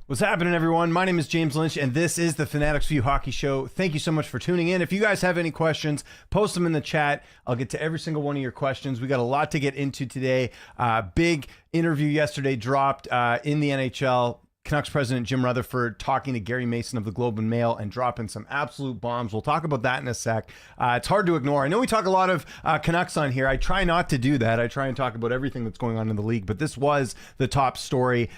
What's happening, everyone? My name is James Lynch, and this is the Fanatics View Hockey Show. Thank you so much for tuning in. If you guys have any questions, post them in the chat. I'll get to every single one of your questions. We got a lot to get into today. Big interview yesterday dropped in the NHL. Canucks President Jim Rutherford talking to Gary Mason of the Globe and Mail and dropping some absolute bombs. We'll talk about that in a sec. It's hard to ignore. I know we talk a lot of Canucks on here. I try not to do that. I try and talk about everything that's going on in the league, but this was the top story.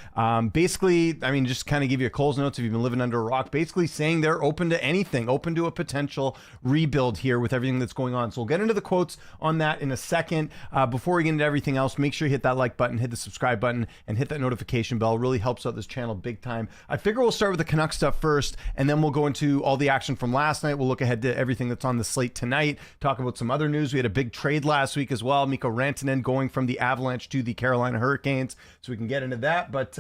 Basically, I mean, just kind of give you a Coles Notes if you've been living under a rock, basically saying they're open to anything, open to a potential rebuild here with everything that's going on. So we'll get into the quotes on that in a second. Before we get into everything else, make sure you hit that like button, hit the subscribe button, and hit that notification bell. It really helps out this channel big time. I figure we'll start with the Canucks stuff first, and then we'll go into all the action from last night. We'll look ahead to everything that's on the slate tonight, talk about some other news. We had a big trade last week as well. Mikko Rantanen going from the Avalanche to the Carolina Hurricanes, so we can get into that. But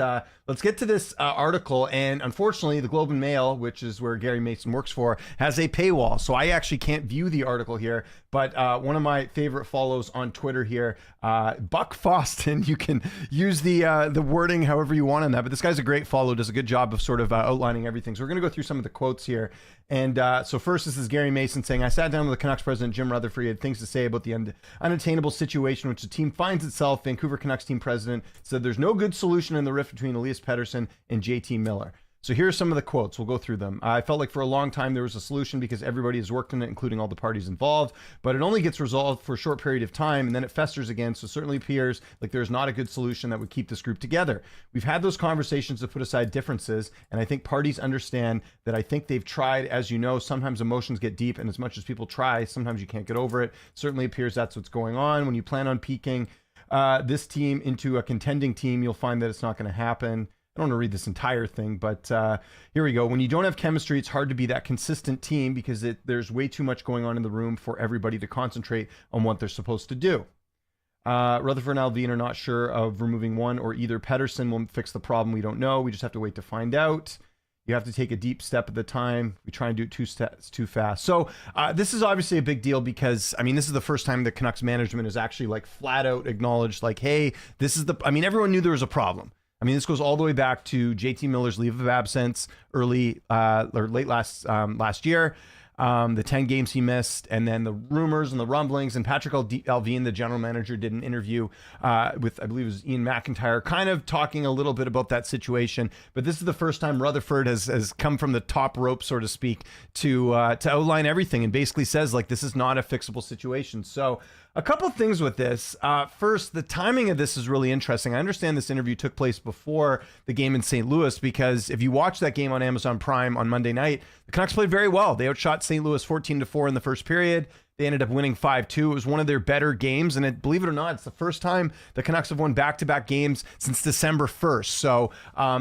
let's get to this article. And unfortunately, the Globe and Mail, which is where Gary Mason works for, has a paywall, so I actually can't view the article here. But one of my favorite follows on Twitter here, Buck Foston, you can use the wording however you want on that, but this guy's a great follow, does a good job of sort of outlining everything. So we're going to go through some of the quotes here. And so first, this is Gary Mason saying, I sat down with the Canucks president, Jim Rutherford. He had things to say about the unattainable situation which the team finds itself. Vancouver Canucks team president said there's no good solution in the rift between Elias Pettersson and JT Miller. So here's some of the quotes. We'll go through them. I felt like for a long time there was a solution because everybody has worked on it, including all the parties involved, but it only gets resolved for a short period of time and then it festers again. So it certainly appears like there's not a good solution that would keep this group together. We've had those conversations to put aside differences, and I think parties understand that. I think they've tried. As you know, sometimes emotions get deep, and as much as people try, sometimes you can't get over it. Certainly appears that's what's going on. When you plan on peaking this team into a contending team, you'll find that it's not going to happen. I don't want to read this entire thing, but here we go. When you don't have chemistry, it's hard to be that consistent team because there's way too much going on in the room for everybody to concentrate on what they're supposed to do. Rutherford and Alvin are not sure of removing one or either. Pettersson will fix the problem. We don't know. We just have to wait to find out. You have to take a deep step at a time. We try and do it two steps too fast. So this is obviously a big deal because, I mean, this is the first time the Canucks management has actually like flat out acknowledged like, hey, this is I mean, everyone knew there was a problem. I mean, this goes all the way back to JT Miller's leave of absence early or late last year, the 10 games he missed, and then the rumors and the rumblings. And Patrick Alvin, the general manager, did an interview with, I believe it was Ian McIntyre, kind of talking a little bit about that situation. But this is the first time Rutherford has come from the top rope, so to speak, to outline everything and basically says, like, this is not a fixable situation. So a couple things with this. First, the timing of this is really interesting. I understand this interview took place before the game in St. Louis because if you watch that game on Amazon Prime on Monday night, the Canucks played very well. They outshot St. Louis 14-4 in the first period. They ended up winning 5-2. It was one of their better games, and believe it or not, it's the first time the Canucks have won back-to-back games since December 1st. So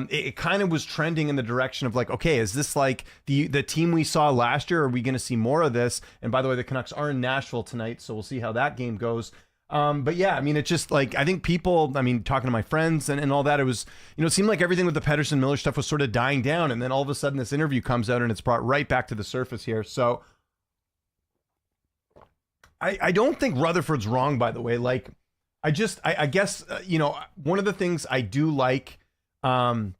it kind of was trending in the direction of like, okay, is this like the team we saw last year? Are we going to see more of this? And by the way, the Canucks are in Nashville tonight, so we'll see how that game goes. But yeah, I mean, it's just like, I think people, I mean, talking to my friends and all that, it was, you know, it seemed like everything with the Pettersson Miller stuff was sort of dying down, and then all of a sudden this interview comes out and it's brought right back to the surface here. So I don't think Rutherford's wrong, by the way. Like, I guess, you know, one of the things I do like that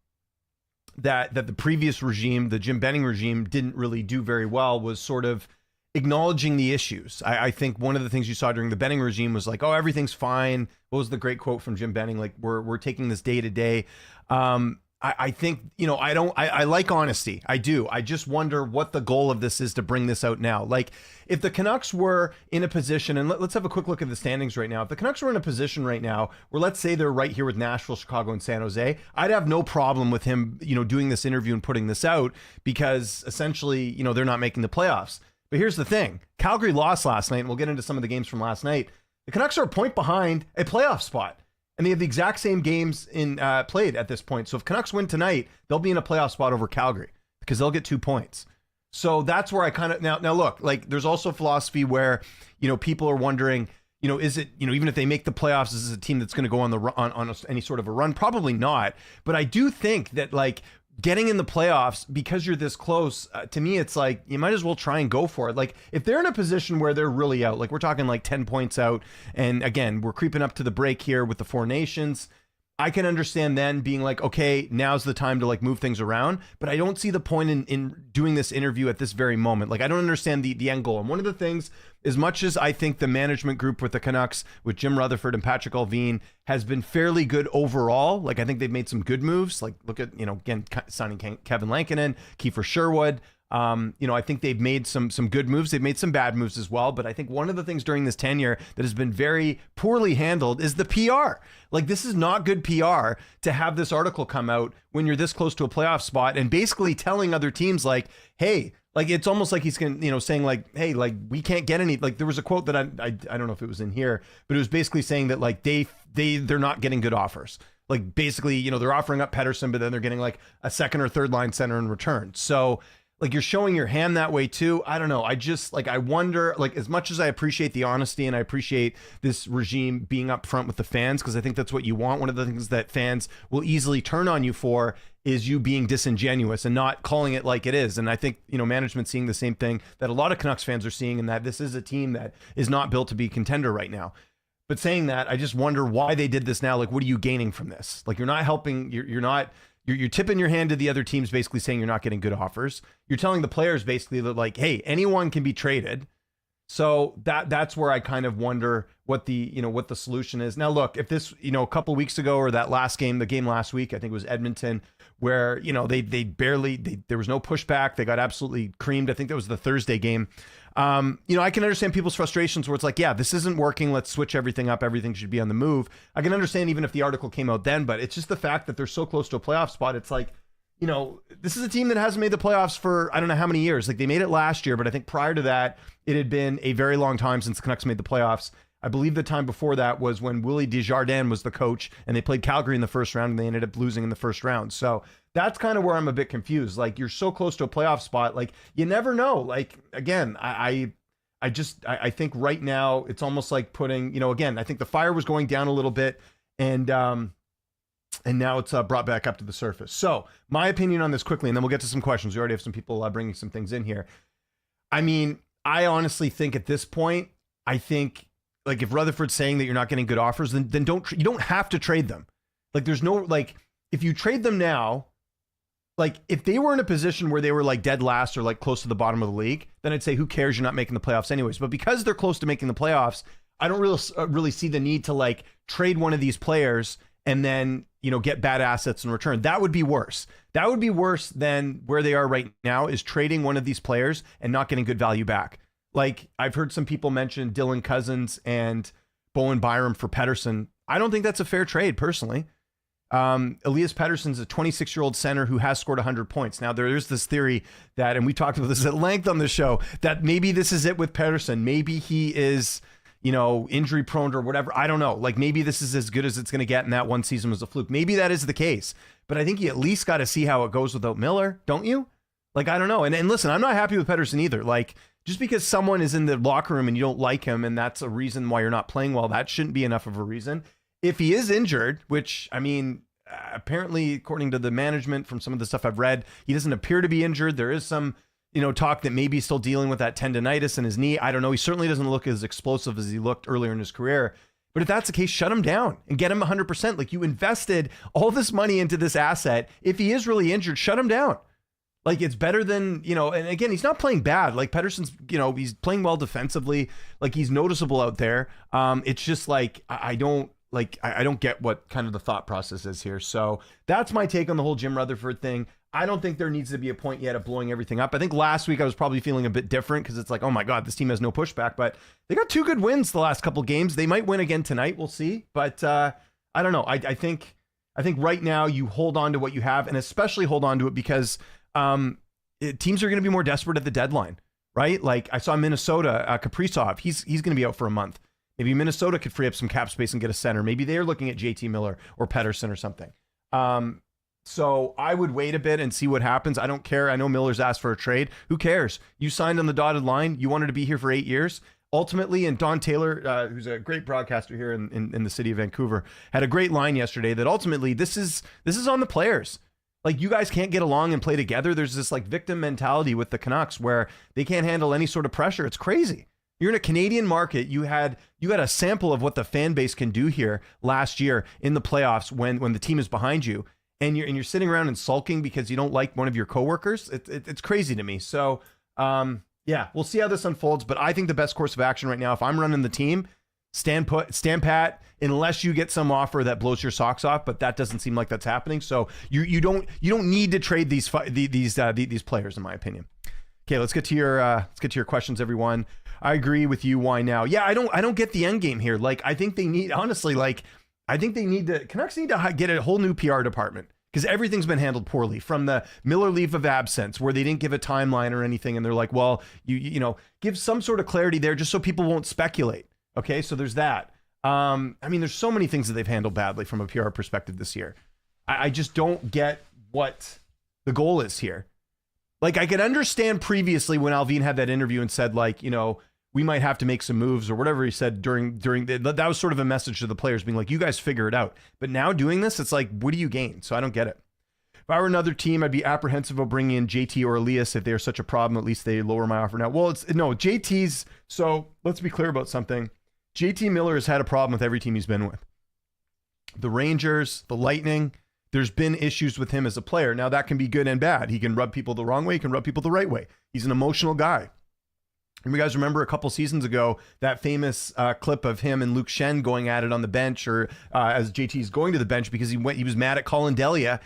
the previous regime, the Jim Benning regime, didn't really do very well was sort of acknowledging the issues. I think one of the things you saw during the Benning regime was like, oh, everything's fine. What was the great quote from Jim Benning? Like, we're taking this day to day. I think, you know, I like honesty. I do. I just wonder what the goal of this is to bring this out now. Like, if the Canucks were in a position, and let's have a quick look at the standings right now. If the Canucks were in a position right now where, let's say, they're right here with Nashville, Chicago, and San Jose, I'd have no problem with him, you know, doing this interview and putting this out because essentially, you know, they're not making the playoffs. But here's the thing. Calgary lost last night, and we'll get into some of the games from last night. The Canucks are a point behind a playoff spot. And they have the exact same games played at this point. So if Canucks win tonight, they'll be in a playoff spot over Calgary because they'll get 2 points. So that's where I kind of now look, like, there's also philosophy where, you know, people are wondering, you know, is it, you know, even if they make the playoffs, is this a team that's going to go on any sort of a run? Probably not. But I do think that, like, getting in the playoffs because you're this close, to me, it's like you might as well try and go for it. Like, if they're in a position where they're really out, like we're talking like 10 points out, and again, we're creeping up to the break here with the Four Nations, I can understand then being like, okay, now's the time to like move things around, but I don't see the point in doing this interview at this very moment. Like, I don't understand the end goal. And one of the things, as much as I think the management group with the Canucks, with Jim Rutherford and Patrick Allvin, has been fairly good overall. Like, I think they've made some good moves. Like, look at, again, signing Kevin Lankinen, Kiefer Sherwood. I think they've made some good moves. They've made some bad moves as well. But I think one of the things during this tenure that has been very poorly handled is the PR. Like, this is not good PR to have this article come out when you're this close to a playoff spot and basically telling other teams like, hey, like, it's almost like he's saying like, hey, like, we can't get any, like, there was a quote that I don't know if it was in here, but it was basically saying that like they're not getting good offers. Like, basically, they're offering up Pettersson, but then they're getting like a second or third line center in return. So like, you're showing your hand that way too. I don't know. I just like, I wonder, like, as much as I appreciate the honesty and I appreciate this regime being upfront with the fans, because I think that's what you want. One of the things that fans will easily turn on you for is you being disingenuous and not calling it like it is. And I think, management seeing the same thing that a lot of Canucks fans are seeing, and that this is a team that is not built to be a contender right now. But saying that, I just wonder why they did this now. Like, what are you gaining from this? Like, you're not helping, you're tipping your hand to the other teams, basically saying you're not getting good offers. You're telling the players basically that like, hey, anyone can be traded. So that's where I kind of wonder what the solution is. Now, look, if this, a couple of weeks ago or that last game, the game last week, I think it was Edmonton, where, they barely, there was no pushback. They got absolutely creamed. I think that was the Thursday game. I can understand people's frustrations where it's like, yeah, this isn't working. Let's switch everything up. Everything should be on the move. I can understand even if the article came out then, but it's just the fact that they're so close to a playoff spot. It's like, this is a team that hasn't made the playoffs for, I don't know how many years. Like, they made it last year, but I think prior to that, it had been a very long time since the Canucks made the playoffs. I believe the time before that was when Willie Desjardins was the coach and they played Calgary in the first round and they ended up losing in the first round. So that's kind of where I'm a bit confused. Like, you're so close to a playoff spot. Like, you never know. Like, again, I think right now it's almost like putting, again, I think the fire was going down a little bit and now it's brought back up to the surface. So my opinion on this quickly, and then we'll get to some questions. We already have some people bringing some things in here. I mean, I honestly think at this point, I think like if Rutherford's saying that you're not getting good offers, then you don't have to trade them. Like, there's no, like, if you trade them now, like if they were in a position where they were like dead last or like close to the bottom of the league, then I'd say, who cares? You're not making the playoffs anyways. But because they're close to making the playoffs, I don't really see the need to like trade one of these players and then, get bad assets in return. That would be worse. That would be worse than where they are right now, is trading one of these players and not getting good value back. Like, I've heard some people mention Dylan Cousins and Bowen Byram for Pettersson. I don't think that's a fair trade, personally. Elias Pettersson's a 26-year-old center who has scored 100 points. Now, there is this theory that, and we talked about this at length on the show, that maybe this is it with Pettersson. Maybe he is, injury prone or whatever. I don't know. Like, maybe this is as good as it's going to get, and that one season was a fluke. Maybe that is the case. But I think you at least got to see how it goes without Miller, don't you? Like, I don't know. And listen, I'm not happy with Pettersson either. Like, just because someone is in the locker room and you don't like him, and that's a reason why you're not playing well, that shouldn't be enough of a reason. If he is injured, which, I mean, apparently, according to the management, from some of the stuff I've read, he doesn't appear to be injured. There is some, talk that maybe he's still dealing with that tendonitis in his knee. I don't know. He certainly doesn't look as explosive as he looked earlier in his career. But if that's the case, shut him down and get him 100%. Like, you invested all this money into this asset. If he is really injured, shut him down. Like, it's better than, and again, he's not playing bad. Like, Pettersson's, he's playing well defensively. Like, he's noticeable out there. It's just like, I don't get what kind of the thought process is here. So that's my take on the whole Jim Rutherford thing. I don't think there needs to be a point yet of blowing everything up. I think last week I was probably feeling a bit different because it's like, oh my God, this team has no pushback, but they got 2 good wins the last couple games. They might win again tonight. We'll see. But I don't know. I think right now you hold on to what you have, and especially hold on to it because teams are going to be more desperate at the deadline, right? Like, I saw Minnesota, Kaprizov, he's going to be out for a month. Maybe Minnesota could free up some cap space and get a center. Maybe they're looking at JT Miller or Pettersson or something. So I would wait a bit and see what happens. I don't care. I know Miller's asked for a trade. Who cares? You signed on the dotted line. You wanted to be here for 8 years. Ultimately, and Don Taylor, who's a great broadcaster here in the city of Vancouver, had a great line yesterday that ultimately this is on the players. Like, you guys can't get along and play together. There's this like victim mentality with the Canucks where they can't handle any sort of pressure. It's crazy. You're in a Canadian market. You got a sample of what the fan base can do here last year in the playoffs when the team is behind you, and you're sitting around and sulking because you don't like one of your coworkers. It's crazy to me. So yeah, we'll see how this unfolds. But I think the best course of action right now, if I'm running the team, stand pat, unless you get some offer that blows your socks off. But that doesn't seem like that's happening. So you don't need to trade these players, in my opinion. Okay, let's get to your questions, everyone. I agree with you. Why now? Yeah, I don't get the end game here. Like, I think they need, honestly, Canucks need to get a whole new PR department, because everything's been handled poorly, from the Miller leave of absence, where they didn't give a timeline or anything, and they're like, well, you know, give some sort of clarity there just so people won't speculate. Okay, so there's that. I mean, there's so many things that they've handled badly from a PR perspective this year. I just don't get what the goal is here. Like, I could understand previously when Alvin had that interview and said, like, you know, we might have to make some moves or whatever he said that was sort of a message to the players being like, you guys figure it out. But now doing this, it's like, what do you gain? So I don't get it. If I were another team, I'd be apprehensive of bringing in JT or Elias if they are such a problem. At least they lower my offer now. Well, JT's. So let's be clear about something. JT Miller has had a problem with every team he's been with. The Rangers, the Lightning. There's been issues with him as a player. Now, that can be good and bad. He can rub people the wrong way. He can rub people the right way. He's an emotional guy. And you guys remember a couple seasons ago, that famous clip of him and Luke Shen going at it on the bench, or as JT's going to the bench because he was mad at Colin Delia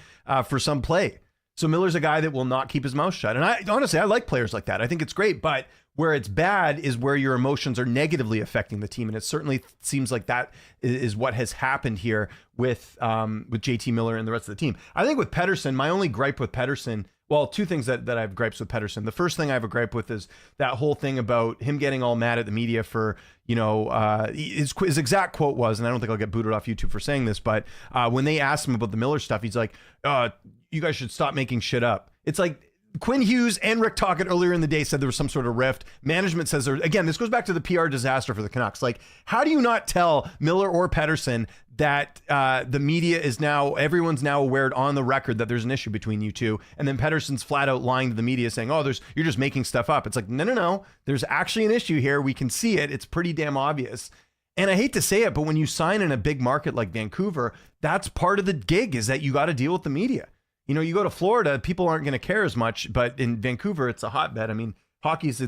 for some play. So Miller's a guy that will not keep his mouth shut. And I like players like that. I think it's great. But where it's bad is where your emotions are negatively affecting the team. And it certainly seems like that is what has happened here with JT Miller and the rest of the team. I think with Pettersson, my only gripe with Pettersson, well, two things that I have gripes with Pettersson. The first thing I have a gripe with is that whole thing about him getting all mad at the media for, you know, his exact quote was, and I don't think I'll get booted off YouTube for saying this, but when they asked him about the Miller stuff, he's like, you guys should stop making shit up. It's like, Quinn Hughes and Rick Tocchet earlier in the day said there was some sort of rift. Management says again, this goes back to the PR disaster for the Canucks. Like, how do you not tell Miller or Pettersson that the media is now, everyone's now aware on the record that there's an issue between you two, and then Pettersson's flat out lying to the media saying, oh, you're just making stuff up. It's like, no. There's actually an issue here. We can see it. It's pretty damn obvious. And I hate to say it, but when you sign in a big market like Vancouver, that's part of the gig, is that you got to deal with the media. You know, you go to Florida, people aren't going to care as much, but in Vancouver, it's a hotbed. I mean, hockey's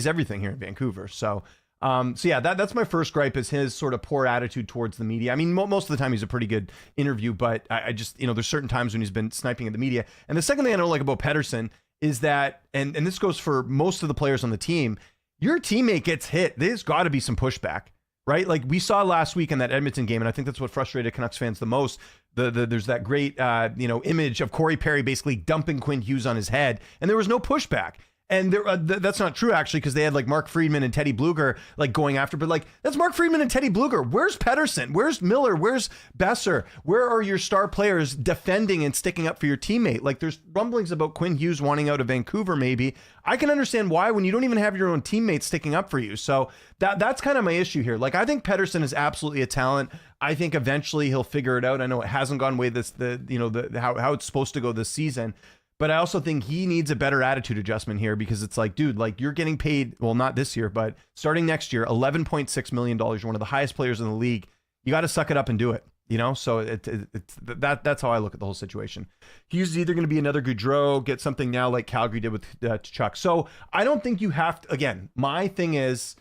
everything here in Vancouver. So yeah, that's my first gripe, is his sort of poor attitude towards the media. I mean, most of the time he's a pretty good interview, but I just, you know, there's certain times when he's been sniping at the media. And the second thing I don't like about Pettersson is that, and this goes for most of the players on the team, your teammate gets hit, there's got to be some pushback. Right? Like we saw last week in that Edmonton game, and I think that's what frustrated Canucks fans the most. There's that great image of Corey Perry basically dumping Quinn Hughes on his head, and there was no pushback. And that's not true, actually, because they had like Mark Friedman and Teddy Bluger like going after, but like that's Mark Friedman and Teddy Bluger. Where's Pettersson? Where's Miller? Where's Besser? Where are your star players defending and sticking up for your teammate? Like, there's rumblings about Quinn Hughes wanting out of Vancouver, maybe. I can understand why, when you don't even have your own teammates sticking up for you. So that's kind of my issue here. Like, I think Pettersson is absolutely a talent. I think eventually he'll figure it out. I know it hasn't gone way how it's supposed to go this season. But I also think he needs a better attitude adjustment here, because it's like, dude, like, you're getting paid, well, not this year, but starting next year, $11.6 million. You're one of the highest players in the league. You got to suck it up and do it, you know? So that's how I look at the whole situation. Hughes is either going to be another Gaudreau, get something now like Calgary did with Chuck. So I don't think you have to, again, my thing is,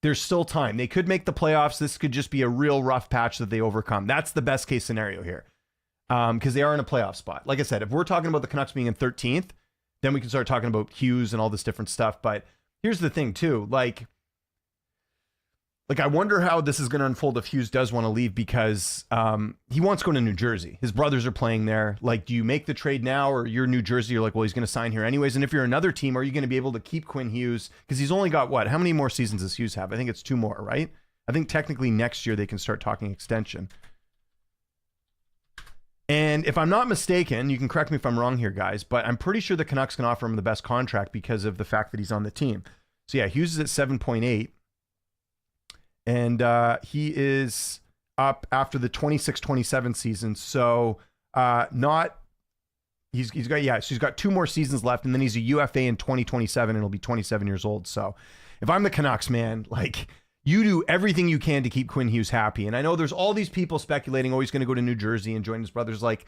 there's still time. They could make the playoffs. This could just be a real rough patch that they overcome. That's the best case scenario here. Because they are in a playoff spot. Like I said, if we're talking about the Canucks being in 13th, then we can start talking about Hughes and all this different stuff. But here's the thing too, like I wonder how this is going to unfold if Hughes does want to leave, because he wants to go to New Jersey. His brothers are playing there. Like, do you make the trade now, or you're New Jersey? You're like, well, he's going to sign here anyways. And if you're another team, are you going to be able to keep Quinn Hughes? Because he's only got how many more seasons does Hughes have? I think it's 2 more, right? I think technically next year they can start talking extension. And if I'm not mistaken, you can correct me if I'm wrong here, guys, but I'm pretty sure the Canucks can offer him the best contract because of the fact that he's on the team. So yeah, Hughes is at 7.8, and he is up after the 26-27 season. So he's got 2 more seasons left, and then he's a UFA in 2027, and he'll be 27 years old. So if I'm the Canucks, man, like you do everything you can to keep Quinn Hughes happy. And I know there's all these people speculating, oh, he's going to go to New Jersey and join his brothers. Like,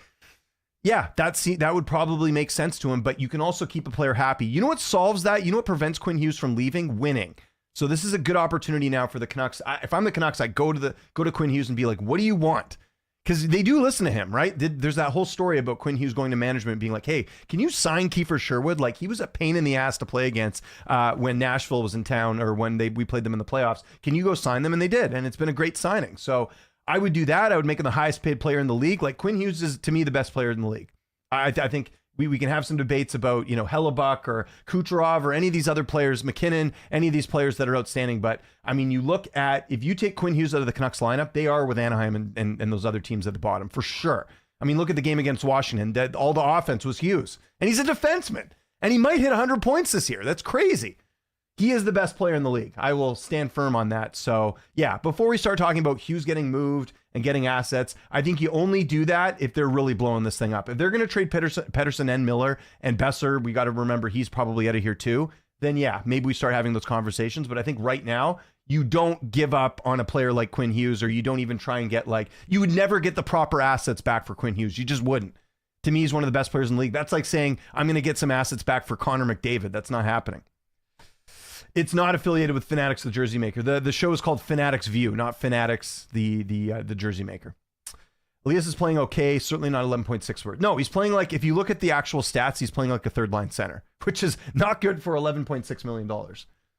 yeah, that would probably make sense to him, but you can also keep a player happy. You know what solves that? You know what prevents Quinn Hughes from leaving? Winning. So this is a good opportunity now for the Canucks. If I'm the Canucks, I go to Quinn Hughes and be like, what do you want? Because they do listen to him, right? There's that whole story about Quinn Hughes going to management being like, hey, can you sign Kiefer Sherwood? Like, he was a pain in the ass to play against when Nashville was in town, or when we played them in the playoffs. Can you go sign them? And they did. And it's been a great signing. So I would do that. I would make him the highest paid player in the league. Like, Quinn Hughes is, to me, the best player in the league. I think we can have some debates about, Hellebuck or Kucherov or any of these other players, McKinnon, any of these players that are outstanding. But I mean, you look at, if you take Quinn Hughes out of the Canucks lineup, they are with Anaheim and those other teams at the bottom for sure. I mean, look at the game against Washington. That all the offense was Hughes, and he's a defenseman, and he might hit 100 points this year. That's crazy. He is the best player in the league. I will stand firm on that. So yeah, before we start talking about Hughes getting moved and getting assets, I think you only do that if they're really blowing this thing up. If they're going to trade Pettersson and Miller and Besser, we got to remember he's probably out of here too. Then yeah, maybe we start having those conversations. But I think right now you don't give up on a player like Quinn Hughes, or you don't even try and get you would never get the proper assets back for Quinn Hughes. You just wouldn't. To me, he's one of the best players in the league. That's like saying I'm going to get some assets back for Connor McDavid. That's not happening. It's not affiliated with Fanatics, the jersey maker. The show is called Fanatics View, not Fanatics, the jersey maker. Elias is playing okay, certainly not 11.6 worth. No, he's playing like, if you look at the actual stats, he's playing like a third line center, which is not good for $11.6 million.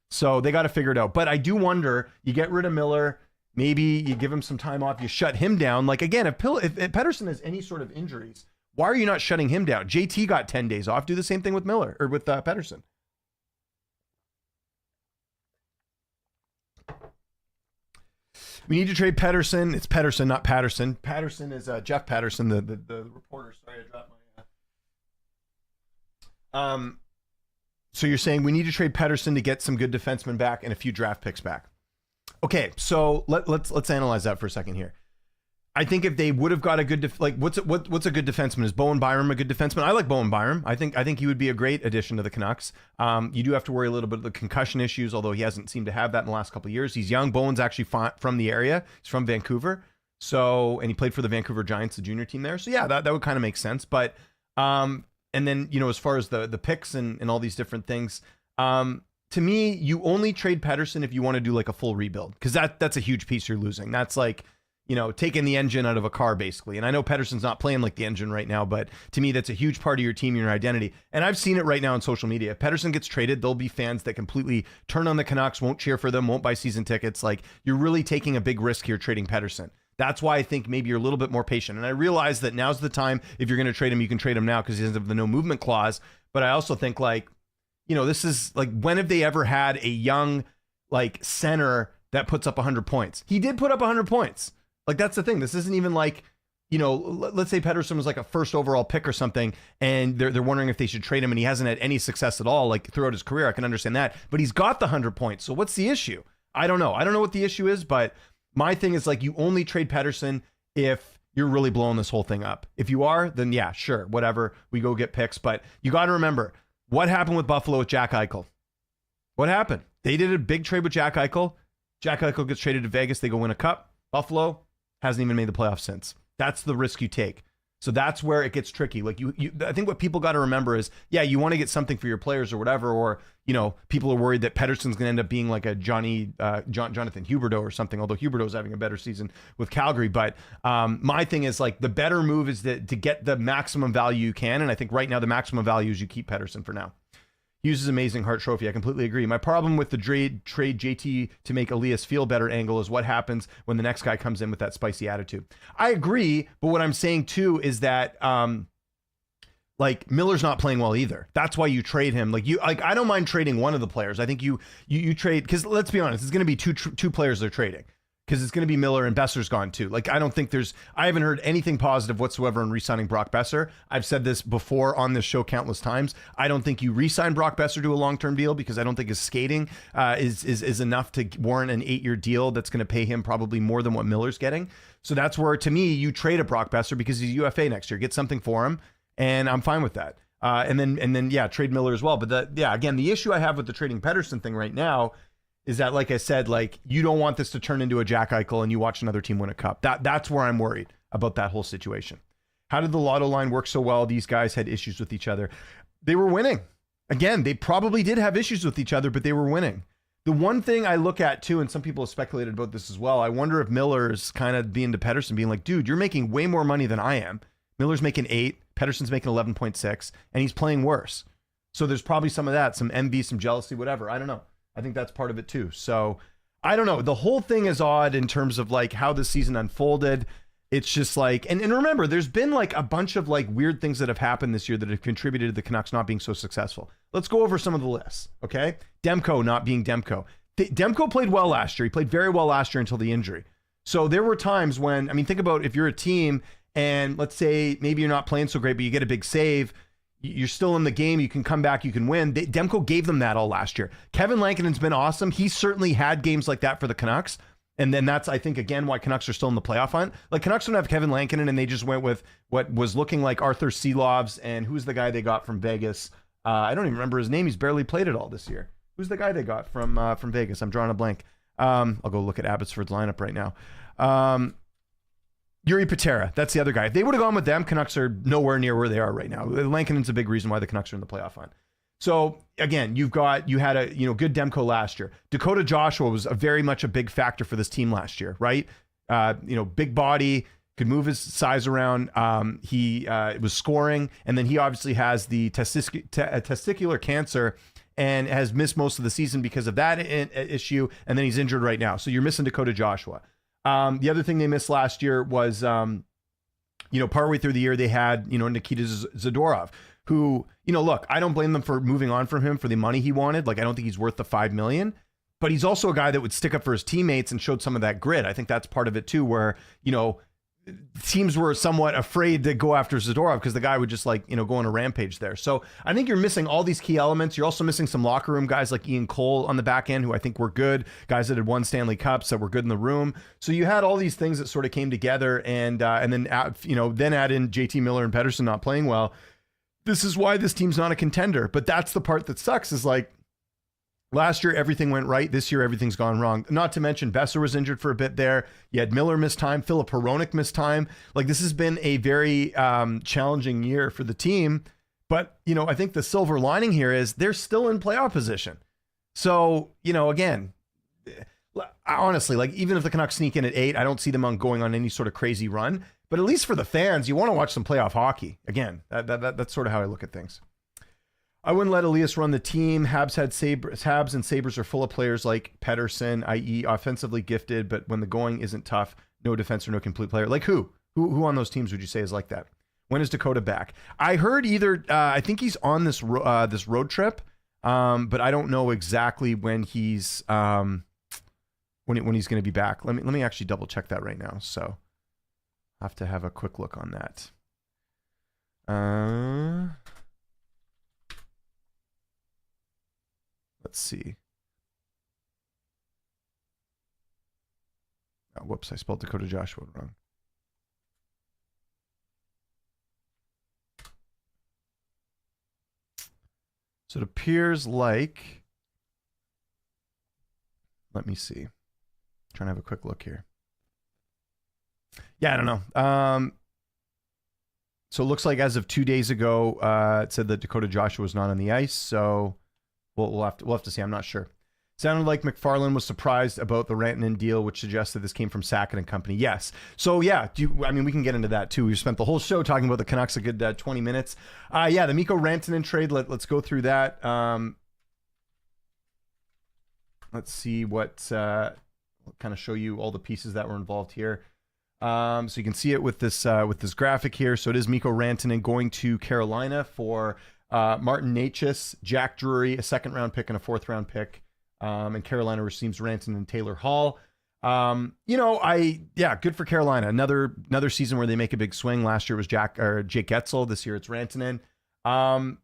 So they got to figure it out. But I do wonder, you get rid of Miller, maybe you give him some time off, you shut him down. Like, again, if Pettersson has any sort of injuries, why are you not shutting him down? JT got 10 days off. Do the same thing with Miller, or with Pettersson. We need to trade Pettersson. It's Pettersson, not Patterson. Patterson is Jeff Patterson, the reporter. Sorry, I dropped my... So you're saying we need to trade Pettersson to get some good defensemen back and a few draft picks back. Okay, so let's analyze that for a second here. I think if they would have got a good what's a good defenseman? Is Bowen Byram a good defenseman? I like Bowen Byram. I think he would be a great addition to the Canucks. You do have to worry a little bit of the concussion issues, although he hasn't seemed to have that in the last couple of years. He's young. Bowen's actually from the area. He's from Vancouver. So, and he played for the Vancouver Giants, the junior team there. So yeah, that would kind of make sense. But and then, as far as the picks and all these different things, to me, you only trade Pettersson if you want to do like a full rebuild, because that's a huge piece you're losing. That's like, taking the engine out of a car, basically. And I know Pettersson's not playing like the engine right now, but to me, that's a huge part of your team, your identity. And I've seen it right now on social media. If Pettersson gets traded, there'll be fans that completely turn on the Canucks, won't cheer for them, won't buy season tickets. Like, you're really taking a big risk here trading Pettersson. That's why I think maybe you're a little bit more patient. And I realize that now's the time. If you're going to trade him, you can trade him now because he doesn't have the no movement clause. But I also think, this is like, when have they ever had a young, center that puts up 100 points? He did put up 100 points. Like, that's the thing. This isn't even like, let's say Pettersson was like a first overall pick or something, and they're wondering if they should trade him, and he hasn't had any success at all, throughout his career. I can understand that. But he's got the 100 points. So what's the issue? I don't know. I don't know what the issue is, but my thing is, you only trade Pettersson if you're really blowing this whole thing up. If you are, then yeah, sure, whatever. We go get picks. But you got to remember, what happened with Buffalo with Jack Eichel? What happened? They did a big trade with Jack Eichel. Jack Eichel gets traded to Vegas. They go win a cup. Buffalo hasn't even made the playoffs since. That's the risk you take. So that's where it gets tricky. I think what people got to remember is, yeah, you want to get something for your players or whatever, or, people are worried that Pettersson's going to end up being like a Jonathan Huberdeau or something, although Huberdeau's having a better season with Calgary. But my thing is, the better move is to get the maximum value you can. And I think right now the maximum value is you keep Pettersson for now. Hughes is amazing Hart Trophy. I completely agree. My problem with the trade JT to make Elias feel better angle is what happens when the next guy comes in with that spicy attitude. I agree, but what I'm saying too is that Miller's not playing well either. That's why you trade him. I don't mind trading one of the players. I think you trade, because let's be honest, it's going to be two players they're trading. Because it's going to be Miller, and Besser's gone too. I haven't heard anything positive whatsoever on re-signing Brock Besser. I've said this before on this show countless times. I don't think you re-sign Brock Besser to a long-term deal, because I don't think his skating is enough to warrant an 8-year deal that's going to pay him probably more than what Miller's getting. So that's where, to me, you trade a Brock Besser because he's UFA next year. Get something for him, and I'm fine with that. And then trade Miller as well. But again, the issue I have with the trading Pettersson thing right now is that, like I said, like you don't want this to turn into a Jack Eichel and you watch another team win a cup. That's where I'm worried about that whole situation. How did the lotto line work so well? These guys had issues with each other. They were winning. Again, they probably did have issues with each other, but they were winning. The one thing I look at too, and some people have speculated about this as well, I wonder if Miller's kind of being to Pettersson, being like, dude, you're making way more money than I am. Miller's making 8, Pettersson's making 11.6, and he's playing worse. So there's probably some of that, some envy, some jealousy, whatever. I don't know. I think that's part of it too. So I don't know. The whole thing is odd in terms of like how the season unfolded. It's just like, and remember, there's been like a bunch of like weird things that have happened this year that have contributed to the Canucks not being so successful. Let's go over some of the lists, okay? Demko not being Demko. Demko played well last year. He played very well last year until the injury. So there were times when, I mean, think about if you're a team and let's say maybe you're not playing so great, but you get a big save, you're still in the game, you can come back, you can win. Demko gave them that all last year. Kevin Lankinen's been awesome. He certainly had games like that for the Canucks. And then that's, I think, again, why Canucks are still in the playoff hunt. Like, Canucks don't have Kevin Lankinen, and they just went with what was looking like Arthur Seelovs, and who's the guy they got from Vegas? I don't even remember his name. He's barely played it all this year. Who's the guy they got from Vegas? I'm drawing a blank. I'll go look at Abbotsford's lineup right now. Yuri Patera, that's the other guy. If they would have gone with them, Canucks are nowhere near where they are right now. Lankinen's a big reason why the Canucks are in the playoff hunt. So again, you had a good Demko last year. Dakota Joshua was very much a big factor for this team last year, right? Big body, could move his size around. He was scoring, and then he obviously has the testicular cancer and has missed most of the season because of that issue. And then he's injured right now. So you're missing Dakota Joshua. The other thing they missed last year was, partway through the year they had Nikita Zadorov, who, look, I don't blame them for moving on from him for the money he wanted. Like, I don't think he's worth the $5 million, but he's also a guy that would stick up for his teammates and showed some of that grit. I think that's part of it too, where, teams were somewhat afraid to go after Zadorov because the guy would just go on a rampage there. So I think you're missing all these key elements. You're also missing some locker room guys like Ian Cole on the back end, who I think were good, guys that had won Stanley Cups that were good in the room. So you had all these things that sort of came together, and then add in JT Miller and Pettersson not playing well. This is why this team's not a contender. But that's the part that sucks, is like, last year, everything went right. This year, everything's gone wrong. Not to mention, Besser was injured for a bit there. You had Miller miss time. Filip Hronek missed time. Like, this has been a very challenging year for the team. But, I think the silver lining here is they're still in playoff position. So, again, honestly, like, even if the Canucks sneak in at 8, I don't see them going on any sort of crazy run. But at least for the fans, you want to watch some playoff hockey. Again, that's sort of how I look at things. I wouldn't let Elias run the team. Habs and Sabres are full of players like Pettersson, i.e. offensively gifted, but when the going isn't tough, no defense or no complete player. Like who? Who on those teams would you say is like that? When is Dakota back? I heard I think he's on this road trip, but I don't know exactly when he's when he's going to be back. Let me actually double check that right now. So I have to have a quick look on that. Let's see. Oh, whoops, I spelled Dakota Joshua wrong. So it appears like, let me see. Trying to have a quick look here. Yeah, I don't know. So it looks like as of 2 days ago, it said that Dakota Joshua was not on the ice. So we'll have to see. I'm not sure. Sounded like McFarland was surprised about the Rantanen deal, which suggests that this came from Sackett and company. Yes. So yeah, we can get into that too. We've spent the whole show talking about the Canucks a good 20 minutes. The Mikko Rantanen trade. Let's go through that. Let's see what kind of show you all the pieces that were involved here. So you can see it with this graphic here. So it is Mikko Rantanen going to Carolina for Martin Necas, Jack Drury, a 2nd round pick and a 4th round pick. And Carolina receives Rantanen and Taylor Hall. Good for Carolina. Another season where they make a big swing. Last year was Jake Getzel. This year it's Rantanen. I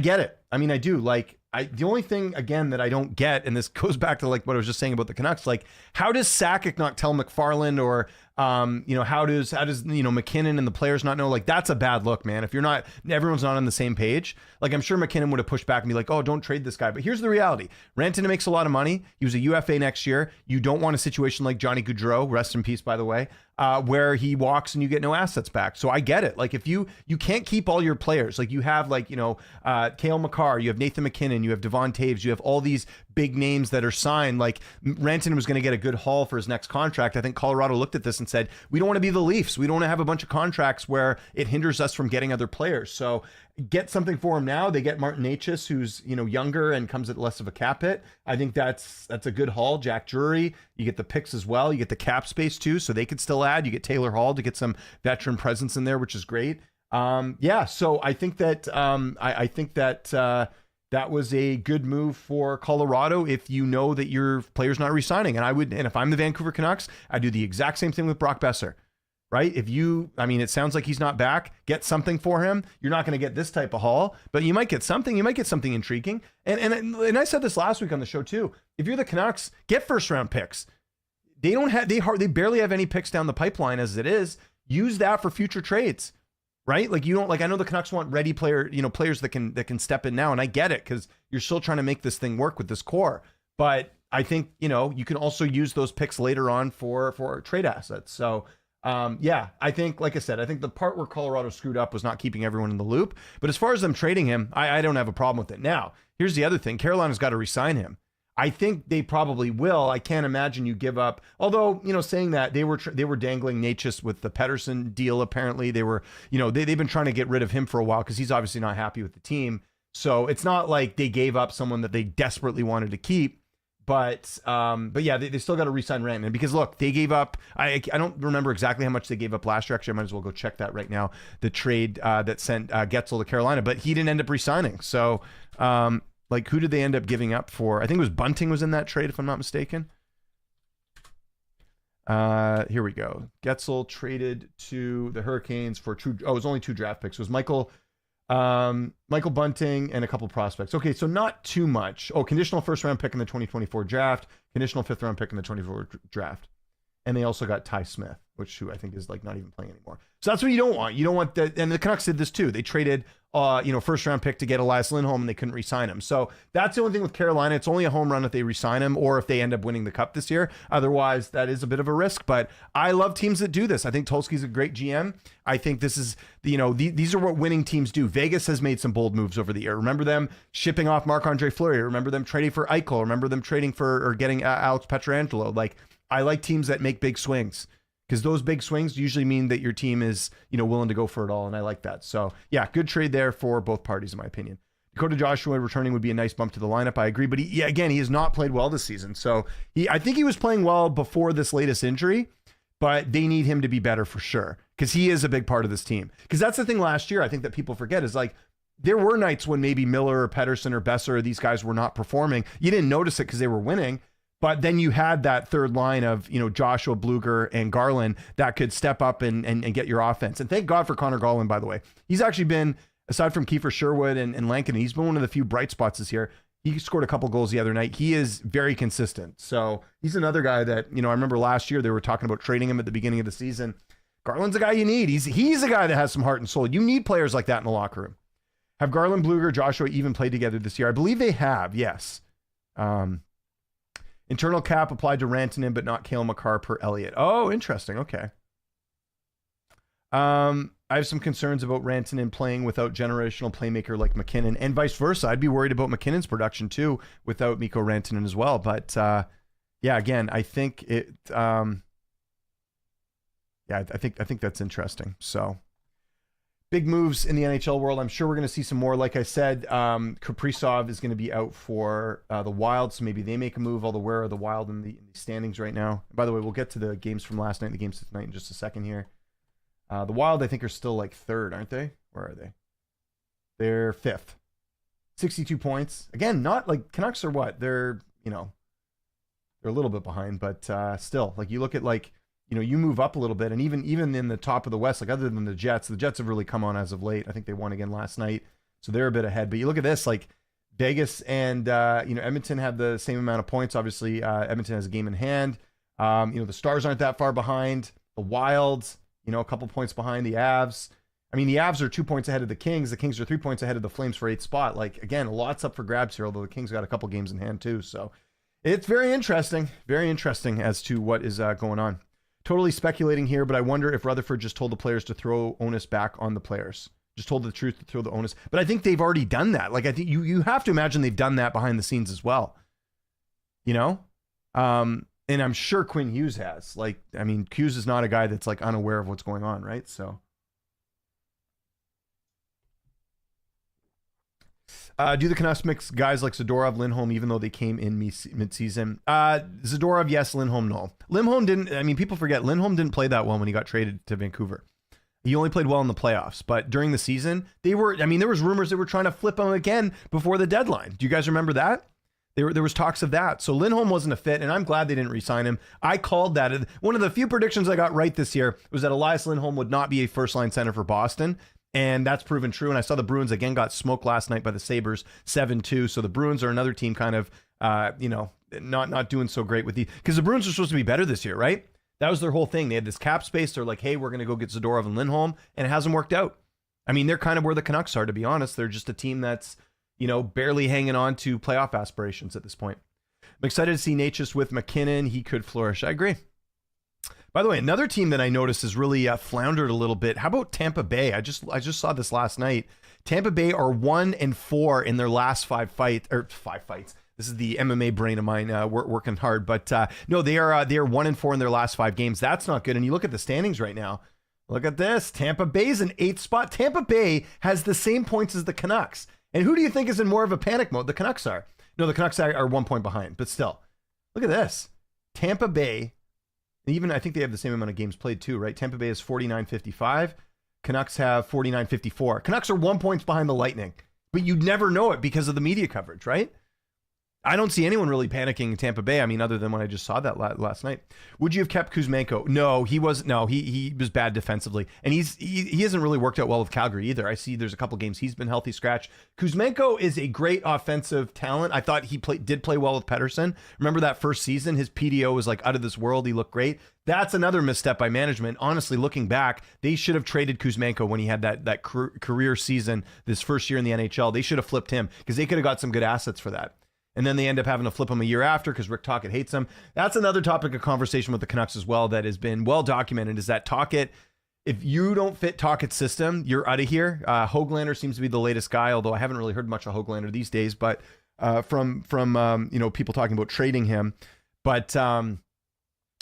get it. I mean, I do. Like, the only thing again that I don't get, and this goes back to like what I was just saying about the Canucks, like how does Sakic not tell McFarland, or how does McKinnon and the players not know? Like that's a bad look, man. If everyone's not on the same page. Like I'm sure McKinnon would have pushed back and be like, oh, don't trade this guy. But here's the reality: Rantanen makes a lot of money. He was a UFA next year. You don't want a situation like Johnny Gaudreau, rest in peace, by the way, where he walks and you get no assets back. So I get it. Like if you can't keep all your players, like you have Cale Makar, you have Nathan McKinnon, you have Devon Taves, you have all these big names that are signed. Like Rantanen was going to get a good haul for his next contract. I think Colorado looked at this and said, we don't want to be the Leafs. We don't want to have a bunch of contracts where it hinders us from getting other players. So get something for him now. They get Martin Necas, who's younger and comes at less of a cap hit. I think that's a good haul. Jack Drury, you get the picks as well. You get the cap space too, so they could still add. You get Taylor Hall to get some veteran presence in there, which is great. So I think that that was a good move for Colorado if you know that your player's not re-signing. And if I'm the Vancouver Canucks, I do the exact same thing with Brock Besser. Right? It sounds like he's not back. Get something for him. You're not going to get this type of haul, but you might get something. You might get something intriguing. And I said this last week on the show too. If you're the Canucks, get first round picks. They barely have any picks down the pipeline as it is. Use that for future trades. Right? Like I know the Canucks want ready players that can step in now, and I get it because you're still trying to make this thing work with this core. But I think you can also use those picks later on for trade assets. So. I think, like I said, I think the part where Colorado screwed up was not keeping everyone in the loop. But as far as them trading him, I don't have a problem with it. Now, here's the other thing. Carolina's got to re-sign him. I think they probably will. I can't imagine you give up. Although, saying that they were dangling Necas with the Pedersen deal. Apparently they were, they've been trying to get rid of him for a while because he's obviously not happy with the team. So it's not like they gave up someone that they desperately wanted to keep. But yeah, they still got to re-sign Rantanen because look, they gave up. I don't remember exactly how much they gave up last year. Actually, I might as well go check that right now. The trade that sent Getzel to Carolina, but he didn't end up re-signing. So who did they end up giving up for? I think it was Bunting was in that trade, if I'm not mistaken. Here we go. Getzel traded to the Hurricanes for it was only 2 draft picks. It was Michael Bunting and a couple prospects. Okay, so not too much. Oh, conditional first round pick in the 2024 draft, conditional 5th round pick in the 24 draft. And they also got Ty Smith, who I think is like not even playing anymore. So that's what you don't want. You don't want that. And the Canucks did this too. They traded, first round pick to get Elias Lindholm and they couldn't re-sign him. So that's the only thing with Carolina. It's only a home run if they re-sign him or if they end up winning the cup this year. Otherwise, that is a bit of a risk. But I love teams that do this. I think Tulski's a great GM. I think this is, these are what winning teams do. Vegas has made some bold moves over the year. Remember them shipping off Marc-Andre Fleury. Remember them trading for Eichel. Remember them trading for or getting Alex Pietrangelo. Like, I like teams that make big swings because those big swings usually mean that your team is, willing to go for it all. And I like that. So yeah, good trade there for both parties, in my opinion. Dakota Joshua returning would be a nice bump to the lineup. I agree. But he has not played well this season. So I think he was playing well before this latest injury, but they need him to be better for sure because he is a big part of this team. Because that's the thing last year I think that people forget is like, there were nights when maybe Miller or Pedersen or Besser or these guys were not performing. You didn't notice it because they were winning. But then you had that third line of, Joshua, Bluger, and Garland that could step up and get your offense. And thank God for Connor Garland, by the way. He's actually been, aside from Kiefer Sherwood and Lankin, he's been one of the few bright spots this year. He scored a couple goals the other night. He is very consistent. So he's another guy that, I remember last year they were talking about trading him at the beginning of the season. Garland's a guy you need. He's a guy that has some heart and soul. You need players like that in the locker room. Have Garland, Bluger, Joshua even played together this year? I believe they have, yes. Internal cap applied to Rantanen, but not Cale Makar per Elliott. Oh, interesting. Okay. I have some concerns about Rantanen playing without generational playmaker like McKinnon and vice versa. I'd be worried about McKinnon's production too without Mikko Rantanen as well. But again, I think it. I think that's interesting. So. Big moves in the NHL world. I'm sure we're going to see some more. Like I said, Kaprizov is going to be out for the Wild, so maybe they make a move. Although where are the Wild in the standings right now? By the way, we'll get to the games from last night and the games tonight in just a second here. The Wild, I think, are still like 3rd, aren't they? Where are they? They're 5th. 62 points. Again, not like Canucks are what? They're a little bit behind, but still, like you look at like, you move up a little bit, and even in the top of the West, like other than the Jets have really come on as of late. I think they won again last night, so they're a bit ahead. But you look at this, like Vegas and Edmonton have the same amount of points. Obviously, Edmonton has a game in hand. The Stars aren't that far behind. The Wilds, a couple points behind the Avs. I mean, the Avs are 2 points ahead of the Kings. The Kings are 3 points ahead of the Flames for 8th spot. Like, again, lots up for grabs here, although the Kings got a couple games in hand too. So it's very interesting as to what is going on. Totally speculating here, but I wonder if Rutherford just told the players to throw onus back on the players. Just told the truth to throw the onus. But I think they've already done that. Like, I think you have to imagine they've done that behind the scenes as well. And I'm sure Quinn Hughes has. Like, I mean, Hughes is not a guy that's like unaware of what's going on, right? So do the Canucks mix guys like Zadorov, Lindholm, even though they came in mid-season? Zadorov, yes. Lindholm, no. Lindholm didn't. I mean, people forget Lindholm didn't play that well when he got traded to Vancouver. He only played well in the playoffs, but during the season, there was rumors they were trying to flip him again before the deadline. Do you guys remember that? There was talks of that. So Lindholm wasn't a fit, and I'm glad they didn't re-sign him. I called that. One of the few predictions I got right this year was that Elias Lindholm would not be a first-line center for Boston. And that's proven true. And I saw the Bruins again got smoked last night by the Sabres 7-2. So the Bruins are another team kind of, not doing so great with because the Bruins are supposed to be better this year, right? That was their whole thing. They had this cap space. They're like, hey, we're going to go get Zadorov and Lindholm. And it hasn't worked out. I mean, they're kind of where the Canucks are, to be honest. They're just a team that's, barely hanging on to playoff aspirations at this point. I'm excited to see Natchez with McKinnon. He could flourish. I agree. By the way, another team that I noticed has really floundered a little bit. How about Tampa Bay? I just saw this last night. Tampa Bay are 1-4 in their last 5 fights. This is the MMA brain of mine working hard, but no, they are 1-4 in their last 5 games. That's not good. And you look at the standings right now. Look at this. Tampa Bay's in 8th spot. Tampa Bay has the same points as the Canucks. And who do you think is in more of a panic mode? The Canucks are. No, the Canucks are 1 point behind, but still, look at this. Tampa Bay. Even I think they have the same amount of games played too, right? Tampa Bay is 49-55. Canucks have 49-54. Canucks are 1 point behind the Lightning, but you'd never know it because of the media coverage, right? I don't see anyone really panicking in Tampa Bay. I mean, other than when I just saw that last night. Would you have kept Kuzmenko? No, he was bad defensively, and he hasn't really worked out well with Calgary either. I see there's a couple games he's been healthy scratch. Kuzmenko is a great offensive talent. I thought he did play well with Pettersson. Remember that first season, his PDO was like out of this world. He looked great. That's another misstep by management. Honestly, looking back, they should have traded Kuzmenko when he had that career season this first year in the NHL. They should have flipped him because they could have got some good assets for that. And then they end up having to flip him a year after because Rick Tocchet hates him. That's another topic of conversation with the Canucks as well that has been well documented, is that Tocchet, if you don't fit Tocchet's system, you're out of here. Höglander seems to be the latest guy, although I haven't really heard much of Höglander these days, but from people talking about trading him. But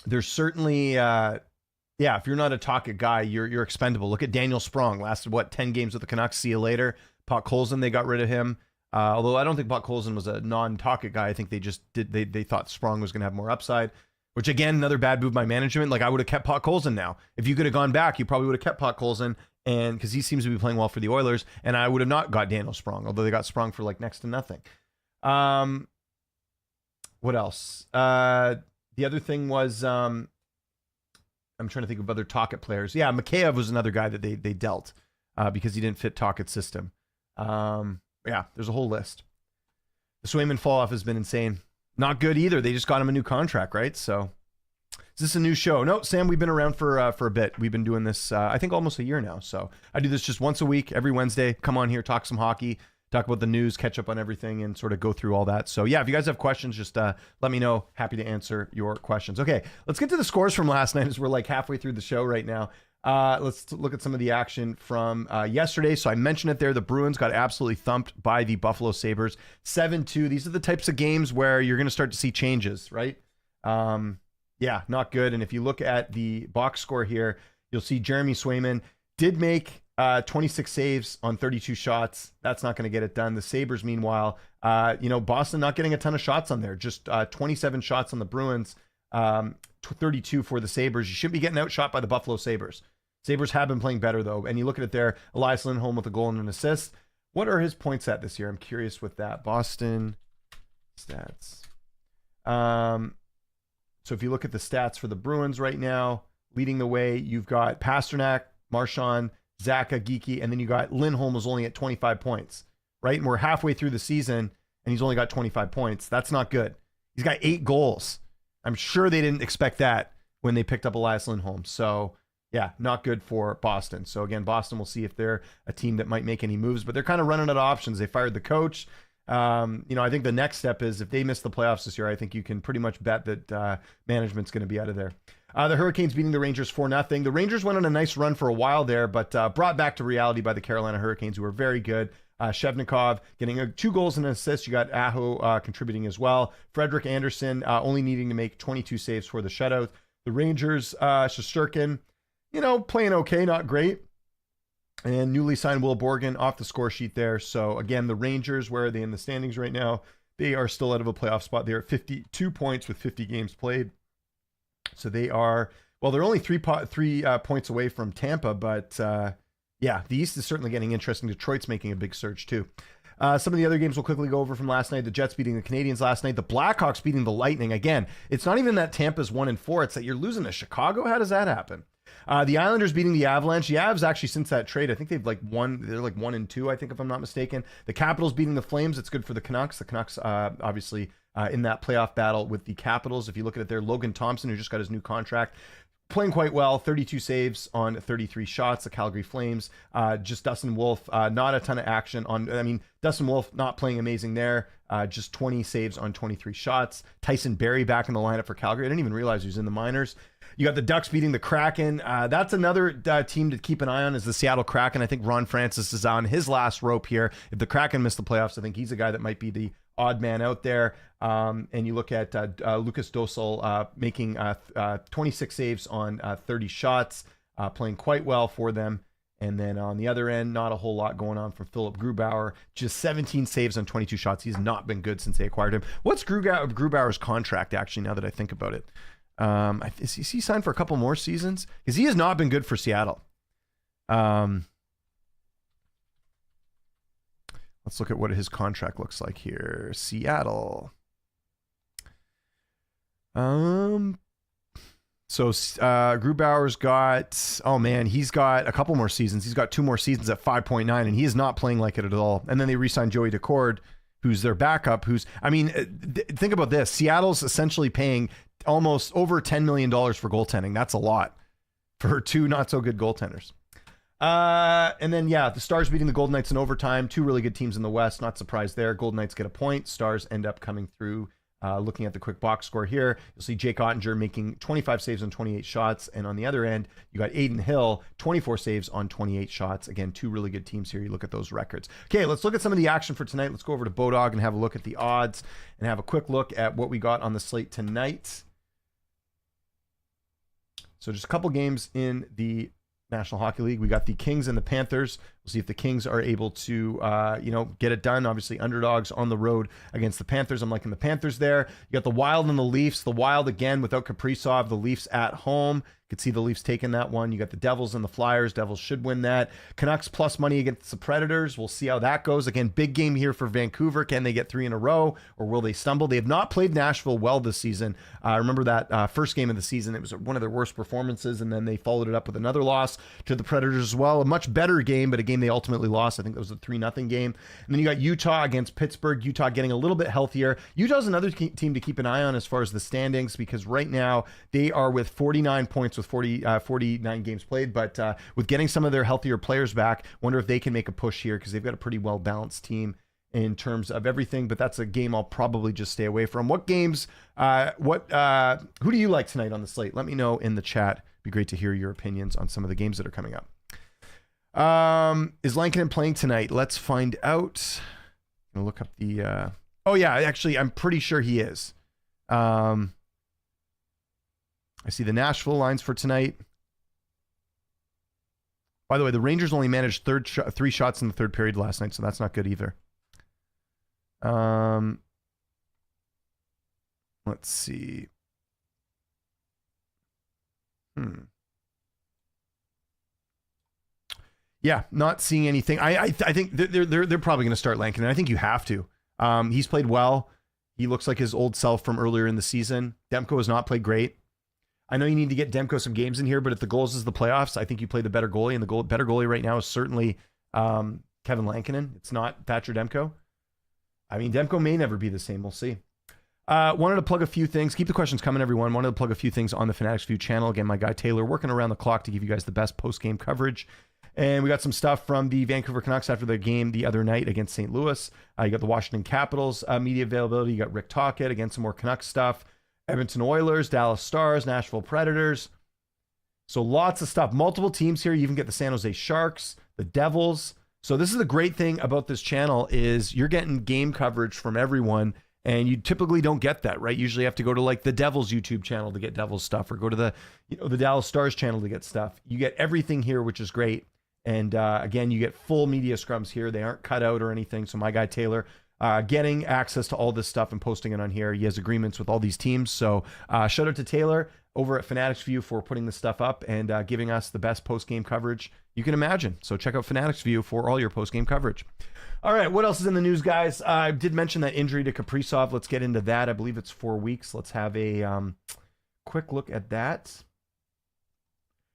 there's certainly, if you're not a Tocchet guy, you're expendable. Look at Daniel Sprong. Lasted, 10 games with the Canucks? See you later. Pot Colson, they got rid of him. Although I don't think Buck Colson was a non-Tocchet guy. I think they just they thought Sprong was going to have more upside, which again, another bad move by management. Like, I would have kept Pot Colson now. If you could have gone back, you probably would have kept Pot Colson, and because he seems to be playing well for the Oilers, and I would have not got Daniel Sprong, although they got Sprong for like next to nothing. What else? The other thing was, I'm trying to think of other Tocchet players. Yeah, Mikheyev was another guy that they dealt because he didn't fit Tocchet's system. Yeah, there's a whole list. The Swayman fall-off has been insane. Not good either. They just got him a new contract, right? So, is this a new show? No, Sam, we've been around for a bit. We've been doing this, I think, almost a year now. So, I do this just once a week, every Wednesday. Come on here, talk some hockey, talk about the news, catch up on everything, and sort of go through all that. So, yeah, if you guys have questions, just let me know. Happy to answer your questions. Okay, let's get to the scores from last night as we're like halfway through the show right now. Let's look at some of the action from yesterday. So I mentioned it there. The Bruins got absolutely thumped by the Buffalo Sabres 7-2. These are the types of games where you're going to start to see changes, right? Yeah, not good. And if you look at the box score here, you'll see Jeremy Swayman did make 26 saves on 32 shots. That's not going to get it done. The Sabres, meanwhile, Boston not getting a ton of shots on there. Just 27 shots on the Bruins. 32 for the Sabres. You shouldn't be getting outshot by the Buffalo Sabres. Sabres have been playing better, though. And you look at it there, Elias Lindholm with a goal and an assist. What are his points at this year? I'm curious with that. Boston stats. So if you look at the stats for the Bruins right now, leading the way, you've got Pasternak, Marchand, Zaka, Geeky, and then you got Lindholm was only at 25 points, right? And we're halfway through the season, and he's only got 25 points. That's not good. He's got 8 goals. I'm sure they didn't expect that when they picked up Elias Lindholm. So, yeah, not good for Boston. So, again, Boston, we'll see if they're a team that might make any moves, but they're kind of running out of options. They fired the coach. I think the next step is if they miss the playoffs this year, I think you can pretty much bet that management's going to be out of there. The Hurricanes beating the Rangers 4-0. The Rangers went on a nice run for a while there, but brought back to reality by the Carolina Hurricanes, who were very good. Shevnikov getting 2 goals and an assist. You got Aho contributing as well. Frederik Andersen only needing to make 22 saves for the shutout. The Rangers, Shesterkin, playing okay, not great. And newly signed Will Borgen off the score sheet there. So again, the Rangers, where are they in the standings right now? They are still out of a playoff spot. They're at 52 points with 50 games played. So they are, they're only 3 points away from Tampa, but the East is certainly getting interesting. Detroit's making a big surge too. Some of the other games we'll quickly go over from last night. The Jets beating the Canadiens last night. The Blackhawks beating the Lightning. Again, it's not even that Tampa's 1-4. It's that you're losing to Chicago. How does that happen? The Islanders beating the Avalanche. The Avs actually, since that trade, I think they've won. They're 1-2, I think, if I'm not mistaken. The Capitals beating the Flames. It's good for the Canucks. The Canucks, obviously, in that playoff battle with the Capitals. If you look at it there, Logan Thompson, who just got his new contract, playing quite well, 32 saves on 33 shots. The Calgary Flames, just Dustin Wolf, not a ton of action on. Dustin Wolf not playing amazing there, just 20 saves on 23 shots. Tyson Barrie back in the lineup for Calgary. I didn't even realize he was in the minors. You got the Ducks beating the Kraken. That's another team to keep an eye on, is the Seattle Kraken. I think Ron Francis is on his last rope here. If the Kraken miss the playoffs, I think he's a guy that might be the odd man out there. And you look at Lucas Dosel making 26 saves on 30 shots, playing quite well for them. And then on the other end, not a whole lot going on from Philip Grubauer. Just 17 saves on 22 shots. He's not been good since they acquired him. What's Grubauer's contract, actually, now that I think about it? Is he signed for a couple more seasons? Because he has not been good for Seattle. Let's look at what his contract looks like here. Seattle. So Grubauer's got, he's got a couple more seasons. He's got 2 more seasons at 5.9, and he is not playing like it at all. And then they re-signed Joey Decord, who's their backup, think about this. Seattle's essentially paying almost over $10 million for goaltending. That's a lot for 2 not so good goaltenders. And then, the Stars beating the Golden Knights in overtime. 2 really good teams in the West. Not surprised there. Golden Knights get a point. Stars end up coming through. Looking at the quick box score here, you'll see Jake Ottinger making 25 saves on 28 shots. And on the other end, you got Aiden Hill, 24 saves on 28 shots. Again, 2 really good teams here. You look at those records. Okay, let's look at some of the action for tonight. Let's go over to Bodog and have a look at the odds and have a quick look at what we got on the slate tonight. So just a couple games in the National Hockey League. We got the Kings and the Panthers. We'll see if the Kings are able to, get it done. Obviously, underdogs on the road against the Panthers. I'm liking the Panthers there. You got the Wild and the Leafs. The Wild, again, without Kaprizov. The Leafs at home. You could see the Leafs taking that one. You got the Devils and the Flyers. Devils should win that. Canucks plus money against the Predators. We'll see how that goes. Again, big game here for Vancouver. Can they get 3 in a row, or will they stumble? They have not played Nashville well this season. Remember that first game of the season, it was one of their worst performances, and then they followed it up with another loss to the Predators as well. A much better game, but a game they ultimately lost. I think that was a 3-0 game. And then you got Utah against Pittsburgh. Utah getting a little bit healthier. Utah's another team to keep an eye on as far as the standings, because right now they are with 49 points with 49 games played, but with getting some of their healthier players back, wonder if they can make a push here, because they've got a pretty well-balanced team in terms of everything, but that's a game I'll probably just stay away from. What games, who do you like tonight on the slate? Let me know in the chat. It'd be great to hear your opinions on some of the games that are coming up. Is Lankinen playing tonight? Let's find out. I'm gonna look up the, actually, I'm pretty sure he is. I see the Nashville lines for tonight. By the way, the Rangers only managed 3 shots in the third period last night, so that's not good either. Let's see. Yeah, not seeing anything. I think they're probably going to start Lankinen. I think you have to. He's played well. He looks like his old self from earlier in the season. Demko has not played great. I know you need to get Demko some games in here, but if the goals is the playoffs, I think you play the better goalie, and the better goalie right now is certainly Kevin Lankinen. It's not Thatcher Demko. I mean, Demko may never be the same. We'll see. Wanted to plug a few things. Keep the questions coming, everyone. Wanted to plug a few things on the Fanatics View channel. Again, my guy Taylor working around the clock to give you guys the best post-game coverage. And we got some stuff from the Vancouver Canucks after their game the other night against St. Louis. You got the Washington Capitals media availability. You got Rick Tocchet, again, some more Canucks stuff. Edmonton Oilers, Dallas Stars, Nashville Predators. So lots of stuff. Multiple teams here. You even get the San Jose Sharks, the Devils. So this is the great thing about this channel is you're getting game coverage from everyone. And you typically don't get that, right? Usually you have to go to like the Devils YouTube channel to get Devils stuff, or go to the, the Dallas Stars channel to get stuff. You get everything here, which is great. And again, you get full media scrums here. They aren't cut out or anything. So my guy Taylor, getting access to all this stuff and posting it on here. He has agreements with all these teams. So shout out to Taylor over at Fanatics View for putting this stuff up and giving us the best post-game coverage you can imagine. So check out Fanatics View for all your post-game coverage. All right, what else is in the news, guys? I did mention that injury to Kaprizov. Let's get into that. I believe it's 4 weeks. Let's have a quick look at that.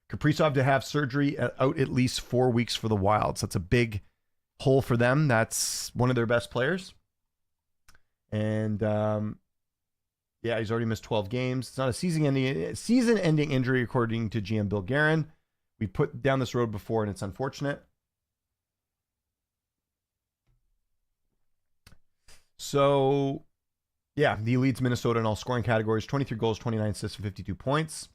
Kaprizov to have surgery out at least 4 weeks for the Wilds. That's a big hole for them. That's one of their best players. And yeah, he's already missed 12 games. It's not a season-ending injury, according to GM Bill Guerin. We put down this road before, and it's unfortunate. So, yeah, he leads Minnesota in all scoring categories, 23 goals, 29 assists, and 52 points.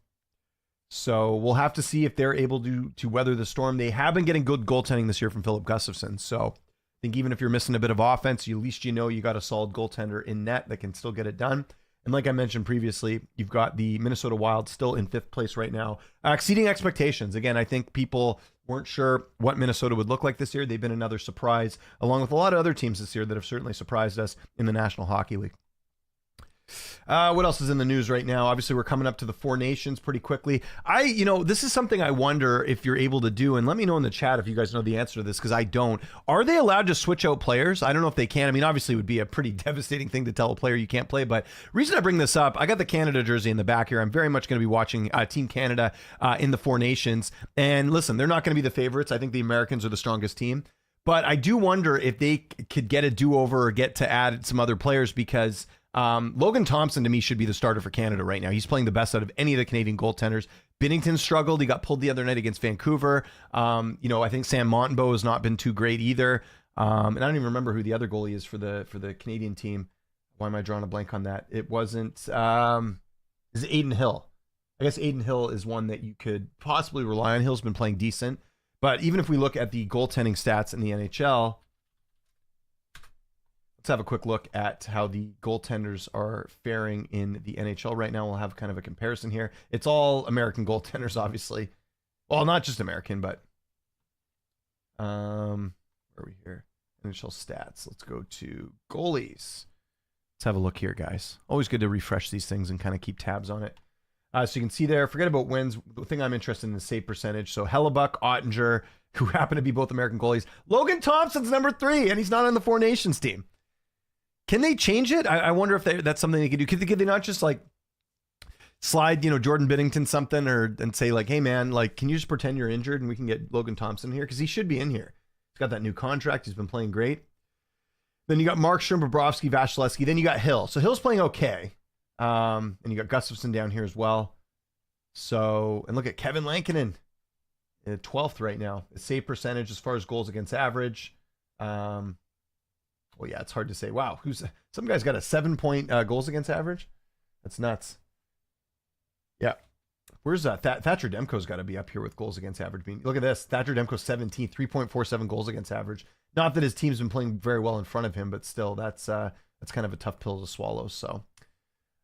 So we'll have to see if they're able to weather the storm. They have been getting good goaltending this year from Philip Gustafsson. So I think even if you're missing a bit of offense, at least you know you got a solid goaltender in net that can still get it done. And like I mentioned previously, you've got the Minnesota Wild still in 5th place right now, exceeding expectations. Again, I think people weren't sure what Minnesota would look like this year. They've been another surprise, along with a lot of other teams this year that have certainly surprised us in the National Hockey League. What else is in the news right now? Obviously, we're coming up to the Four Nations pretty quickly. This is something I wonder if you're able to do, and let me know in the chat if you guys know the answer to this, because I don't. Are they allowed to switch out players? I don't know if they can. I mean, obviously, it would be a pretty devastating thing to tell a player you can't play, but reason I bring this up, I got the Canada jersey in the back here. I'm very much going to be watching Team Canada in the Four Nations. And listen, they're not going to be the favorites. I think the Americans are the strongest team. But I do wonder if they could get a do-over or get to add some other players, because Logan Thompson to me should be the starter for Canada right now. He's playing the best out of any of the Canadian goaltenders. Binnington struggled. He got pulled the other night against Vancouver. I think Sam Montembeault has not been too great either. And I don't even remember who the other goalie is for the Canadian team. Why am I drawing a blank on that? It wasn't, is it Aiden Hill? I guess Aiden Hill is one that you could possibly rely on. Hill's been playing decent. But even if we look at the goaltending stats in the NHL, let's have a quick look at how the goaltenders are faring in the NHL right now. We'll have kind of a comparison here. It's all American goaltenders, obviously. Well, not just American, but where are we here? NHL stats. Let's go to goalies. Let's have a look here, guys. Always good to refresh these things and kind of keep tabs on it. So you can see there, forget about wins. The thing I'm interested in is save percentage. So Hellebuck, Ottinger, who happen to be both American goalies. Logan Thompson's number 3, and he's not on the Four Nations team. Can they change it? I wonder if that's something they could do. Could they not just like slide, Jordan Binnington something and say like, hey man, like, can you just pretend you're injured and we can get Logan Thompson here? Because he should be in here. He's got that new contract. He's been playing great. Then you got Markstrom, Bobrovsky, Vasilevsky. Then you got Hill. So Hill's playing okay. And you got Gustafsson down here as well. So, and look at Kevin Lankinen in 12th right now. Save percentage as far as goals against average. Well, yeah, it's hard to say. Wow, some guy's got a 7-point goals against average? That's nuts. Yeah. Where's that? Thatcher Demko's got to be up here with goals against average. Look at this. Thatcher Demko 17, 3.47 goals against average. Not that his team's been playing very well in front of him, but still, that's kind of a tough pill to swallow. So,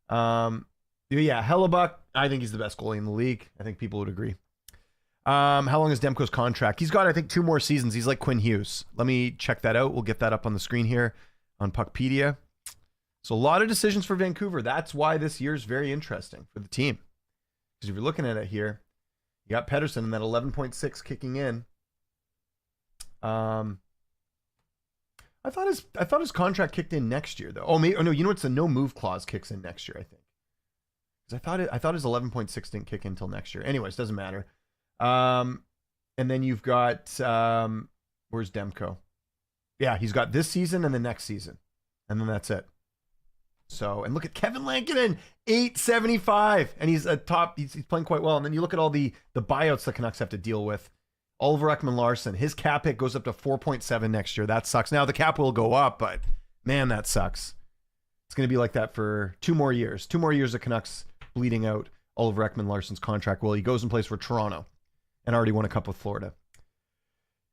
yeah, Hellebuck, I think he's the best goalie in the league. I think people would agree. How long is Demko's contract? He's got, I think, 2 more seasons. He's like Quinn Hughes. Let me check that out. We'll get that up on the screen here on Puckpedia. So a lot of decisions for Vancouver. That's why this year's very interesting for the team. Because if you're looking at it here, you got Pettersson and that 11.6 kicking in. I thought his contract kicked in next year though. Oh no, you know it's a no move clause kicks in next year, I think. Because I thought his 11.6 didn't kick in until next year. Anyways, doesn't matter. And then you've got where's Demko? Yeah, he's got this season and the next season. and then that's it. So, and look at Kevin Lankinen, 875, and he's a top. He's playing quite well. And then you look at all the buyouts the Canucks have to deal with. Oliver Ekman-Larsson, his cap hit goes up to 4.7 next year. That sucks. Now the cap will go up, but man, that sucks. It's going to be like that for 2 more years. 2 more years of Canucks bleeding out Oliver Ekman-Larsson's contract. Well, he goes and plays for Toronto and already won a cup with Florida.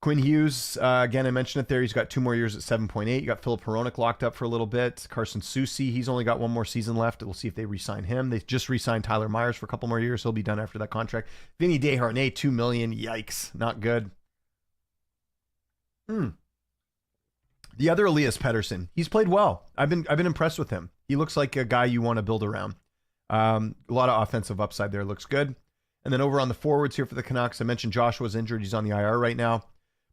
Quinn Hughes, again, I mentioned it there. He's got 2 more years at 7.8. You got Filip Hronek locked up for a little bit. Carson Soucy, he's only got 1 more season left. We'll see if they re-sign him. They just re-signed Tyler Myers for a couple more years. He'll be done after that contract. Vinny Desharnais, $2 million. Yikes, not good. The other Elias Pettersson, he's played well. I've been impressed with him. He looks like a guy you want to build around. A lot of offensive upside there. Looks good. And then over on the forwards here for the Canucks, I mentioned Joshua's injured. He's on the IR right now.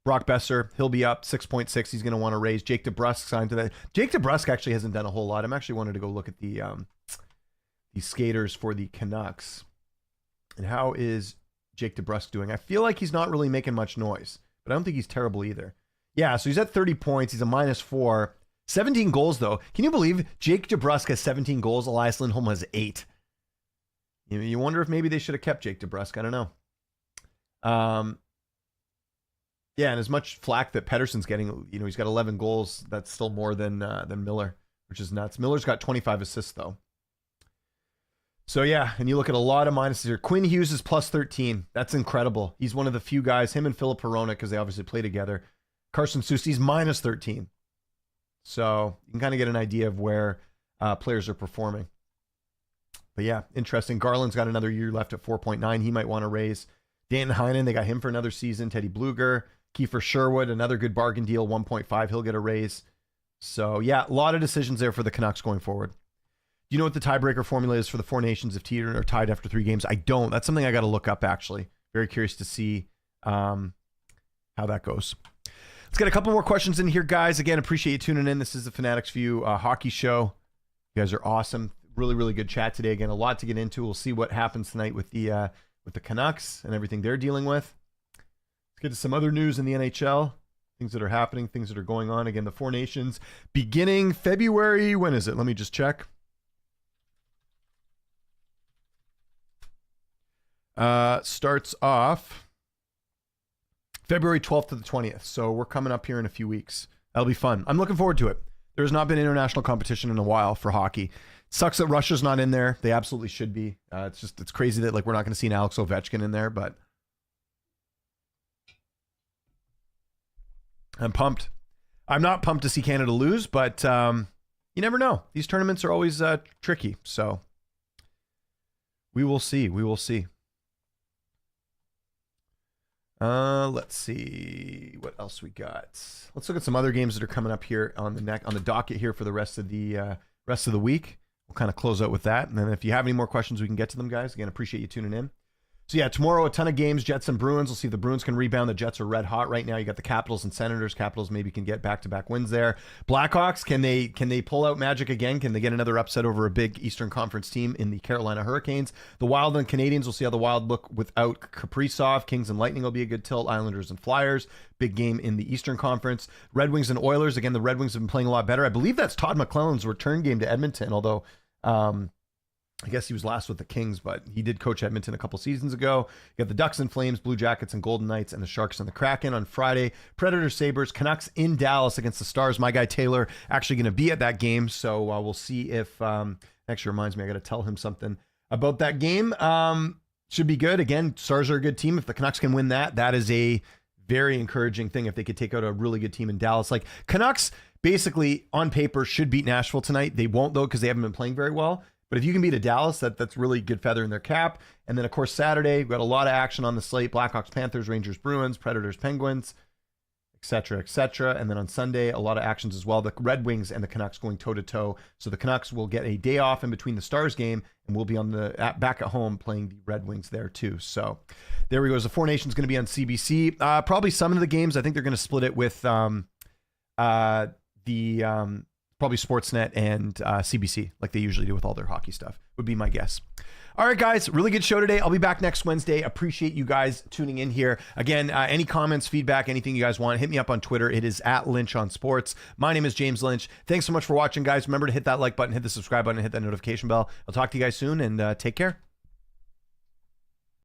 Brock Besser, he'll be up 6.6. He's going to want to raise. Jake DeBrusk signed to that. Jake DeBrusk actually hasn't done a whole lot. I'm actually wanted to go look at the skaters for the Canucks. And how is Jake DeBrusk doing? I feel like he's not really making much noise, but I don't think he's terrible either. Yeah, so he's at 30 points. He's a -4. 17 goals, though. Can you believe Jake DeBrusk has 17 goals? Elias Lindholm has 8. You wonder if maybe they should have kept Jake DeBrusk. I don't know. Yeah, and as much flack that Pettersson's getting, he's got 11 goals. That's still more than Miller, which is nuts. Miller's got 25 assists, though. So, yeah, and you look at a lot of minuses here. Quinn Hughes is +13. That's incredible. He's one of the few guys, him and Filip Hronek, because they obviously play together. Carson Soucy's -13. So you can kind of get an idea of where players are performing. But yeah, interesting. Garland's got another year left at 4.9. He might want to raise. Danton Heinen, they got him for another season. Teddy Bluger. Kiefer Sherwood, another good bargain deal, 1.5. He'll get a raise. So yeah, a lot of decisions there for the Canucks going forward. Do you know what the tiebreaker formula is for the 4 nations if teetered or tied after 3 games? I don't. That's something I got to look up, actually. Very curious to see how that goes. Let's get a couple more questions in here, guys. Again, appreciate you tuning in. This is the Fanatics View hockey show. You guys are awesome. Really, really good chat today. Again, a lot to get into. We'll see what happens tonight with the Canucks and everything they're dealing with. Let's get to some other news in the NHL. Things that are happening, things that are going on. Again, the 4 nations beginning February. When is it? Let me just check. Starts off February 12th to the 20th. So we're coming up here in a few weeks. That'll be fun. I'm looking forward to it. There's not been international competition in a while for hockey. Sucks that Russia's not in there. They absolutely should be. It's crazy that we're not going to see an Alex Ovechkin in there, but I'm pumped. I'm not pumped to see Canada lose, but you never know. These tournaments are always tricky, so we will see. We will see. Let's see what else we got. Let's look at some other games that are coming up here on the docket here for the rest of the week. We'll kind of close out with that, and then if you have any more questions, we can get to them, guys. Again, appreciate you tuning in. So yeah, tomorrow a ton of games, Jets and Bruins. We'll see if the Bruins can rebound. The Jets are red hot right now. You got the Capitals and Senators. Capitals maybe can get back-to-back wins there. Blackhawks, can they pull out magic again? Can they get another upset over a big Eastern Conference team in the Carolina Hurricanes? The Wild and Canadians, we'll see how the Wild look without Kaprizov. Kings and Lightning will be a good tilt. Islanders and Flyers, big game in the Eastern Conference. Red Wings and Oilers, again, the Red Wings have been playing a lot better. I believe that's Todd McClellan's return game to Edmonton, although I guess he was last with the Kings, but he did coach Edmonton a couple seasons ago. You got the Ducks and Flames, Blue Jackets and Golden Knights, and the Sharks and the Kraken on Friday. Predators, Sabres, Canucks in Dallas against the Stars. My guy Taylor actually going to be at that game, so we'll see if actually reminds me, I got to tell him something about that game. Should be good. Again, Stars are a good team. If the Canucks can win that is a very encouraging thing if they could take out a really good team in Dallas. Like, Canucks basically on paper should beat Nashville tonight. They won't, though, because they haven't been playing very well. But if you can beat a Dallas, that's really good feather in their cap. And then, of course, Saturday, we've got a lot of action on the slate. Blackhawks, Panthers, Rangers, Bruins, Predators, Penguins, et cetera, et cetera. And then on Sunday, a lot of actions as well. The Red Wings and the Canucks going toe-to-toe. So the Canucks will get a day off in between the Stars game, and we'll be on back at home playing the Red Wings there too. So there we go. The 4 Nations going to be on CBC. Probably some of the games, I think they're going to split it with the probably Sportsnet and CBC, like they usually do with all their hockey stuff, would be my guess. All right, guys, really good show today. I'll be back next Wednesday. Appreciate you guys tuning in here. Again, any comments, feedback, anything you guys want, hit me up on Twitter. It is @LynchOnSports. My name is James Lynch. Thanks so much for watching, guys. Remember to hit that like button, hit the subscribe button, hit that notification bell. I'll talk to you guys soon, and take care.